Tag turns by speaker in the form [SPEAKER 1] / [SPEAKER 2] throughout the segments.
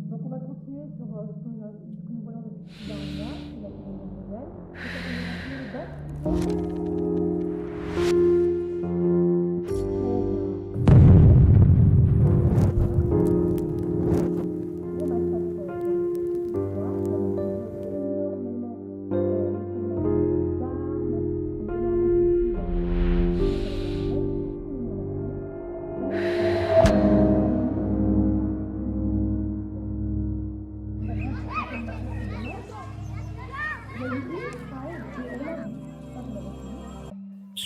[SPEAKER 1] Donc on va continuer sur ce que nous voyons depuis plus d'un mois, c'est la Seconde Guerre mondiale. Peut-être on va rappeler les dates.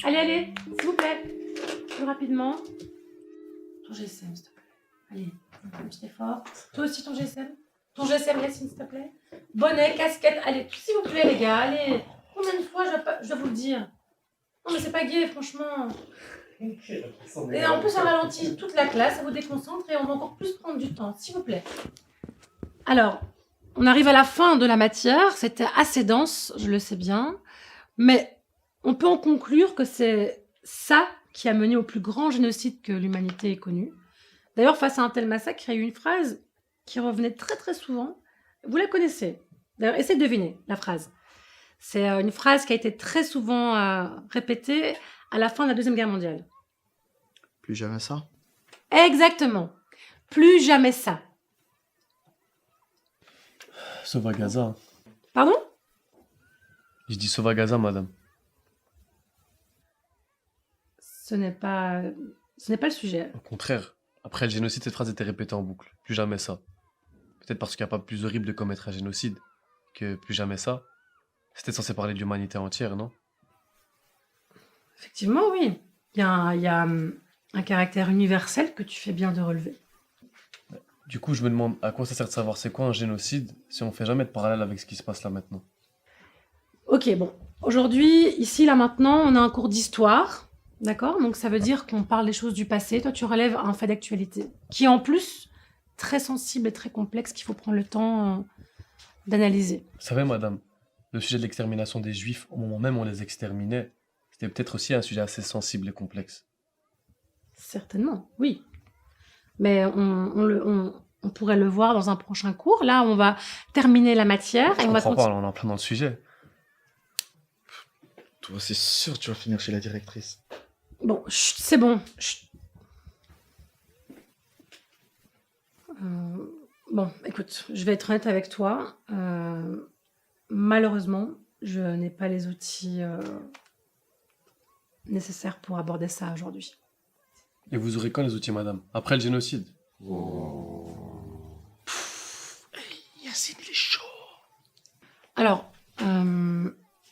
[SPEAKER 2] Allez, allez, s'il vous plaît. Plus rapidement. Ton GSM, s'il te plaît. Allez, un petit effort. Toi aussi, ton GSM. Ton GSM, Yacine, s'il te plaît. Bonnet, casquette. Allez, s'il vous plaît, les gars. Allez. Combien de fois je dois vous le dire? Non, mais c'est pas gai, franchement. Et en plus, ça ralentit toute la classe, ça vous déconcentre et on va encore plus prendre du temps, s'il vous plaît. Alors, on arrive à la fin de la matière. C'était assez dense, je le sais bien. Mais on peut en conclure que c'est ça qui a mené au plus grand génocide que l'humanité ait connu. D'ailleurs, face à un tel massacre, il y a eu une phrase qui revenait très très souvent. Vous la connaissez. D'ailleurs, essayez de deviner la phrase. C'est une phrase qui a été très souvent répétée à la fin de la Deuxième Guerre mondiale.
[SPEAKER 3] Plus jamais ça.
[SPEAKER 2] Exactement. Plus jamais ça.
[SPEAKER 4] Sauva Gaza.
[SPEAKER 2] Pardon?
[SPEAKER 4] Je dis Sauva Gaza, madame.
[SPEAKER 2] Ce n'est pas le sujet.
[SPEAKER 4] Au contraire, après le génocide, cette phrase était répétée en boucle. Plus jamais ça. Peut-être parce qu'il n'y a pas plus horrible de commettre un génocide que plus jamais ça. C'était censé parler de l'humanité entière, non?
[SPEAKER 2] Effectivement, oui. Il y a un caractère universel que tu fais bien de relever.
[SPEAKER 4] Du coup, je me demande à quoi ça sert de savoir c'est quoi un génocide si on fait jamais de parallèle avec ce qui se passe là maintenant.
[SPEAKER 2] Ok, bon. Aujourd'hui, ici, là, maintenant, on a un cours d'histoire. D'accord? Donc, ça veut dire qu'on parle des choses du passé. Toi, tu relèves un fait d'actualité qui est en plus très sensible et très complexe qu'il faut prendre le temps d'analyser.
[SPEAKER 4] Vous savez, madame, le sujet de l'extermination des Juifs, au moment même où on les exterminait, c'était peut-être aussi un sujet assez sensible et complexe.
[SPEAKER 2] Certainement, oui. Mais on pourrait le voir dans un prochain cours. Là, on va terminer la matière.
[SPEAKER 4] Je
[SPEAKER 2] Et on va
[SPEAKER 4] comprends pas, là, on est en plein dans le sujet.
[SPEAKER 3] Toi, c'est sûr tu vas finir chez la directrice.
[SPEAKER 2] Bon, chut, c'est bon. Chut. Bon, écoute, je vais être honnête avec toi. Malheureusement, je n'ai pas les outils nécessaires pour aborder ça aujourd'hui.
[SPEAKER 4] Et vous aurez quand les outils, madame? Après le génocide?
[SPEAKER 3] Yacine, il est chaud.
[SPEAKER 2] Alors,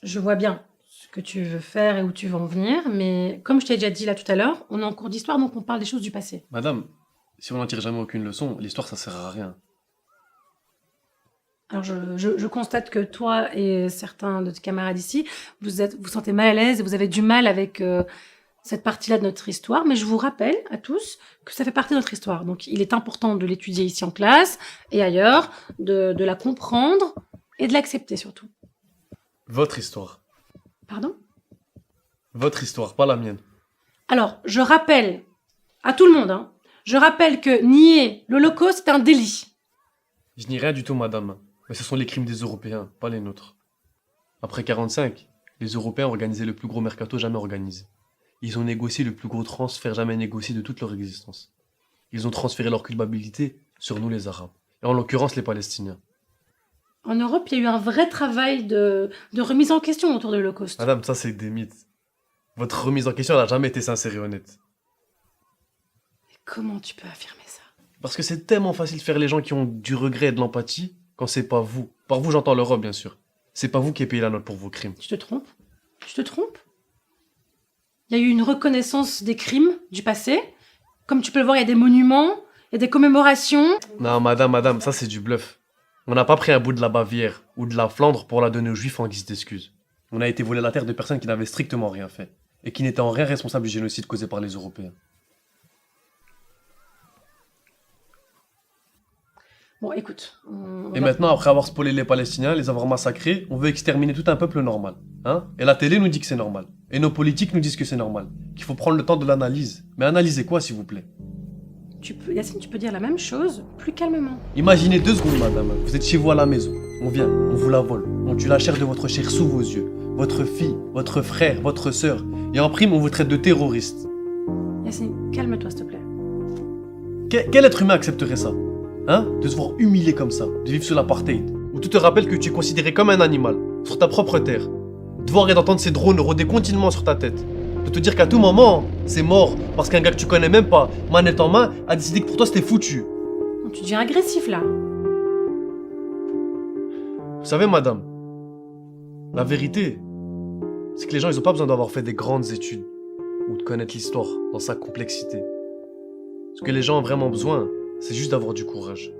[SPEAKER 2] je vois bien ce que tu veux faire et où tu veux en venir, mais comme je t'ai déjà dit là tout à l'heure, on est en cours d'histoire, donc on parle des choses du passé.
[SPEAKER 4] Madame, si on n'en tire jamais aucune leçon, l'histoire ça sert à rien.
[SPEAKER 2] Alors, je constate que toi et certains de tes camarades ici, vous sentez mal à l'aise et vous avez du mal avec cette partie-là de notre histoire, mais je vous rappelle à tous que ça fait partie de notre histoire. Donc, il est important de l'étudier ici en classe et ailleurs, de la comprendre et de l'accepter surtout.
[SPEAKER 4] Votre histoire.
[SPEAKER 2] Pardon?
[SPEAKER 4] Votre histoire, pas la mienne.
[SPEAKER 2] Alors, je rappelle à tout le monde, hein, je rappelle que nier l'Holocauste est un délit.
[SPEAKER 4] Je nie rien du tout, madame. Mais ce sont les crimes des Européens, pas les nôtres. Après 45, les Européens ont organisé le plus gros mercato jamais organisé. Ils ont négocié le plus gros transfert jamais négocié de toute leur existence. Ils ont transféré leur culpabilité sur nous les Arabes. Et en l'occurrence les Palestiniens.
[SPEAKER 2] En Europe, il y a eu un vrai travail de remise en question autour de l'Holocauste.
[SPEAKER 4] Madame, ça c'est des mythes. Votre remise en question n'a jamais été sincère et honnête.
[SPEAKER 2] Comment tu peux affirmer ça?
[SPEAKER 4] Parce que c'est tellement facile de faire les gens qui ont du regret et de l'empathie quand c'est pas vous. Par vous, j'entends l'Europe, bien sûr. C'est pas vous qui avez payé la note pour vos crimes.
[SPEAKER 2] Tu te trompes? Tu te trompes? Il y a eu une reconnaissance des crimes du passé. Comme tu peux le voir, il y a des monuments, il y a des commémorations.
[SPEAKER 4] Non, madame, ça c'est du bluff. On n'a pas pris un bout de la Bavière ou de la Flandre pour la donner aux Juifs en guise d'excuse. On a été volé la terre de personnes qui n'avaient strictement rien fait et qui n'étaient en rien responsables du génocide causé par les Européens.
[SPEAKER 2] Bon, écoute.
[SPEAKER 4] Et maintenant, après avoir spoilé les Palestiniens, les avoir massacrés, on veut exterminer tout un peuple normal. Hein? Et la télé nous dit que c'est normal. Et nos politiques nous disent que c'est normal. Qu'il faut prendre le temps de l'analyse. Mais analysez quoi, s'il vous plaît?
[SPEAKER 2] Yacine, tu peux dire la même chose, plus calmement.
[SPEAKER 4] Imaginez 2 secondes, madame. Vous êtes chez vous à la maison. On vient, on vous la vole. On tue la chair de votre chair sous vos yeux. Votre fille, votre frère, votre sœur. Et en prime, on vous traite de terroriste.
[SPEAKER 2] Yacine, calme-toi, s'il te plaît.
[SPEAKER 4] Quel être humain accepterait ça? Hein? De se voir humilié comme ça, de vivre sous l'apartheid, où tout te rappelle que tu es considéré comme un animal, sur ta propre terre. De voir et d'entendre ces drones rôder continuellement sur ta tête. De te dire qu'à tout moment, c'est mort, parce qu'un gars que tu connais même pas, manette en main, a décidé que pour toi c'était foutu.
[SPEAKER 2] Oh, tu deviens agressif là.
[SPEAKER 4] Vous savez, madame, la vérité, c'est que les gens, ils ont pas besoin d'avoir fait des grandes études, ou de connaître l'histoire dans sa complexité. Ce que les gens ont vraiment besoin, c'est juste d'avoir du courage.